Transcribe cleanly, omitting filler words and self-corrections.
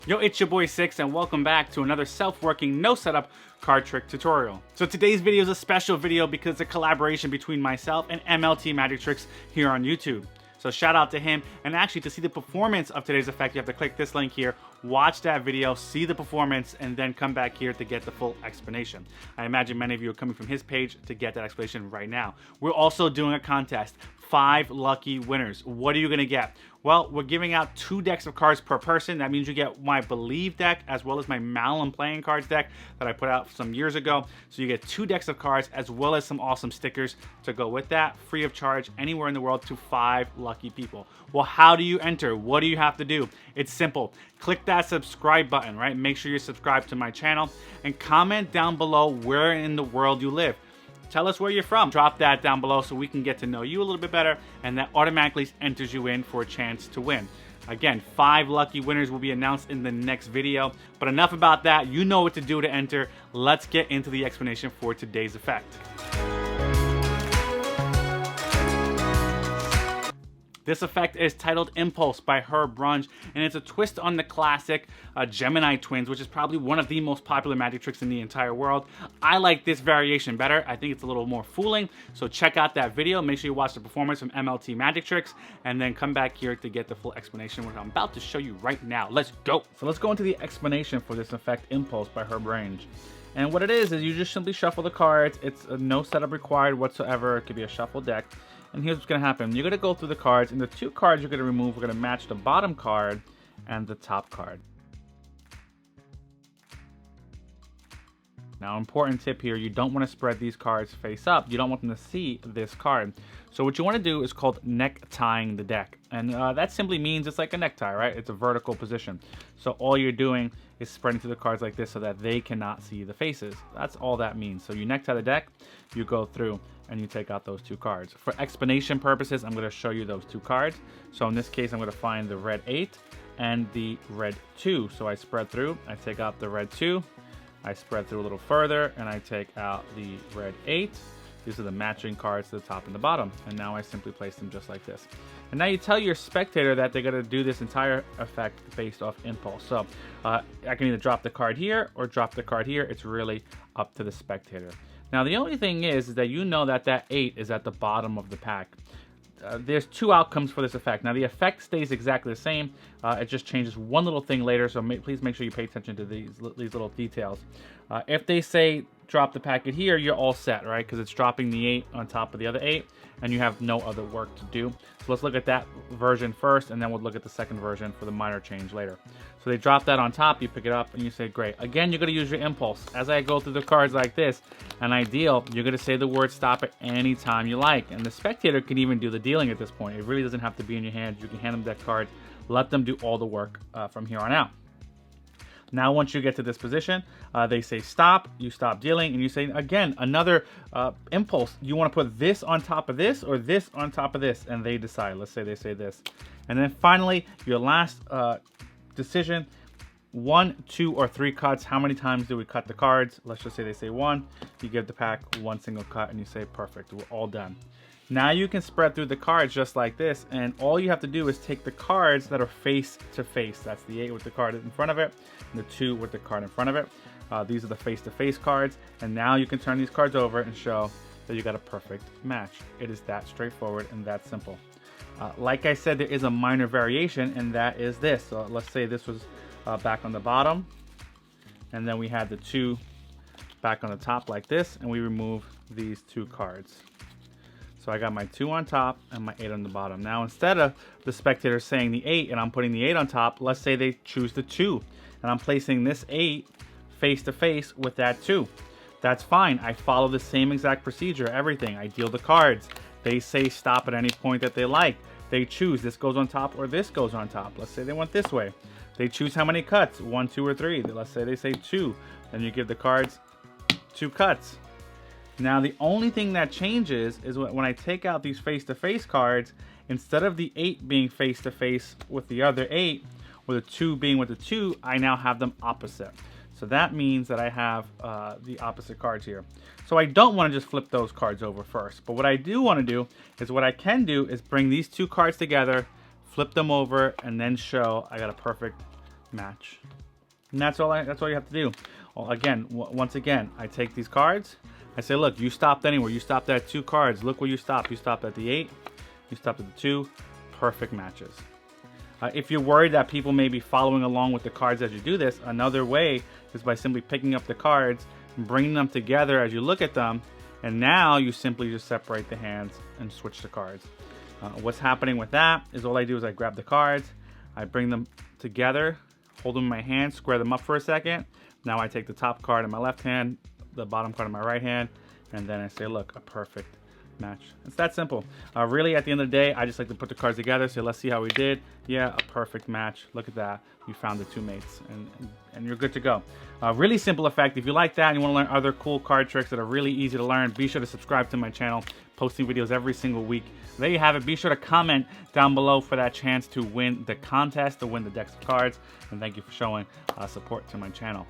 Yo, it's your boy Six, and welcome back to another self-working, no setup card trick tutorial. So today's video is a special video because it's a collaboration between myself and MLTMagicTricks here on YouTube. So shout out to him, and actually to see the performance of today's effect, you have to click this link here, watch that video, see the performance, and then come back here to get the full explanation. I imagine many of you are coming from his page to get that explanation right now. We're also doing a contest, 5 lucky winners. What are you gonna get? Well, we're giving out 2 decks of cards per person. That means you get my Believe deck as well as my Malum Playing Cards deck that I put out some years ago. So you get 2 decks of cards as well as some awesome stickers to go with that, free of charge, anywhere in the world to 5 lucky people. Well, how do you enter? What do you have to do? It's simple. Click that subscribe button, right? Make sure you're subscribed to my channel and comment down below where in the world you live. Tell us where you're from. Drop that down below so we can get to know you a little bit better, and that automatically enters you in for a chance to win. Again, 5 lucky winners will be announced in the next video. But enough about that. You know what to do to enter. Let's get into the explanation for today's effect. This effect is titled Impulse by Herb Brunge, and it's a twist on the classic Gemini twins, which is probably one of the most popular magic tricks in the entire world. I like this variation better. I think it's a little more fooling, so check out that video. Make sure you watch the performance from MLTMagicTricks, and then come back here to get the full explanation, which I'm about to show you right now. Let's go! So let's go into the explanation for this effect, Impulse by Herb Brunge. And what it is you just simply shuffle the cards. It's no setup required whatsoever. It could be a shuffle deck. And here's what's going to happen. You're going to go through the cards, and the 2 cards you're going to remove are going to match the bottom card and the top card. Now, important tip here, you don't want to spread these cards face up. You don't want them to see this card. So what you want to do is called necktying the deck. And that simply means it's like a necktie, right? It's a vertical position. So all you're doing is spreading through the cards like this so that they cannot see the faces. That's all that means. So you necktie the deck, you go through, and you take out those 2 cards. For explanation purposes, I'm going to show you those 2 cards. So in this case, I'm going to find the red 8 and the red 2. So I spread through, I take out the red 2, I spread through a little further, and I take out the red 8. These are the matching cards to the top and the bottom. And now I simply place them just like this. And now you tell your spectator that they're going to do this entire effect based off impulse. So I can either drop the card here or drop the card here. It's really up to the spectator. Now the only thing is that you know that that 8 is at the bottom of the pack. There's 2 outcomes for this effect. Now the effect stays exactly the same. It just changes one little thing later, so please make sure you pay attention to these little details. If they say drop the packet here, you're all set, right? Because it's dropping the 8 on top of the other 8, and you have no other work to do. So let's look at that version first, and then we'll look at the second version for the minor change later. So they drop that on top, you pick it up, and you say, great. Again, you're going to use your impulse. As I go through the cards like this, an ideal, you're going to say the word stop at any time you like. And the spectator can even do the dealing at this point. It really doesn't have to be in your hand. You can hand them that card, let them do all the work from here on out. Now, once you get to this position, they say stop, you stop dealing, and you say, again, another impulse. You want to put this on top of this or this on top of this, and they decide. Let's say they say this. And then finally, your last decision, 1, 2, or 3 cuts. How many times do we cut the cards? Let's just say they say 1. You give the pack 1 single cut, and you say, perfect, we're all done. Now you can spread through the cards just like this, and all you have to do is take the cards that are face to face. That's the 8 with the card in front of it, and the 2 with the card in front of it. These are the face to face cards, and now you can turn these cards over and show that you got a perfect match. It is that straightforward and that simple. Like I said, there is a minor variation, and that is this. So let's say this was back on the bottom, and then we had the 2 back on the top like this, and we remove these 2 cards. So I got my 2 on top and my 8 on the bottom. Now, instead of the spectator saying the 8 and I'm putting the 8 on top, let's say they choose the 2. And I'm placing this 8 face to face with that 2. That's fine. I follow the same exact procedure, everything. I deal the cards. They say stop at any point that they like. They choose this goes on top or this goes on top. Let's say they went this way. They choose how many cuts, 1, 2, or 3. Let's say they say 2. Then you give the cards 2 cuts. Now, the only thing that changes is when I take out these face-to-face cards, instead of the 8 being face-to-face with the other 8, or the 2 being with the 2, I now have them opposite. So that means that I have the opposite cards here. So I don't want to just flip those cards over first. But what I do want to do is what I can do is bring these 2 cards together, flip them over, and then show I got a perfect match. And that's all you have to do. Well, again, once again, I take these cards. I say, look, you stopped anywhere. You stopped at 2 cards. Look where you stopped. You stopped at the 8. You stopped at the 2. Perfect matches. If you're worried that people may be following along with the cards as you do this, another way is by simply picking up the cards and bringing them together as you look at them. And now you simply just separate the hands and switch the cards. What's happening with that is all I do is I grab the cards, I bring them together, hold them in my hand, square them up for a second. Now I take the top card in my left hand, the bottom card in my right hand, and then I say, look, a perfect match. It's that simple. Really, at the end of the day, I just like to put the cards together, so let's see how we did. Yeah, a perfect match. Look at that. We found the 2 mates, and you're good to go. Really simple effect. If you like that and you want to learn other cool card tricks that are really easy to learn, be sure to subscribe to my channel. Posting videos every single week. There you have it. Be sure to comment down below for that chance to win the contest, to win the decks of cards. And thank you for showing support to my channel.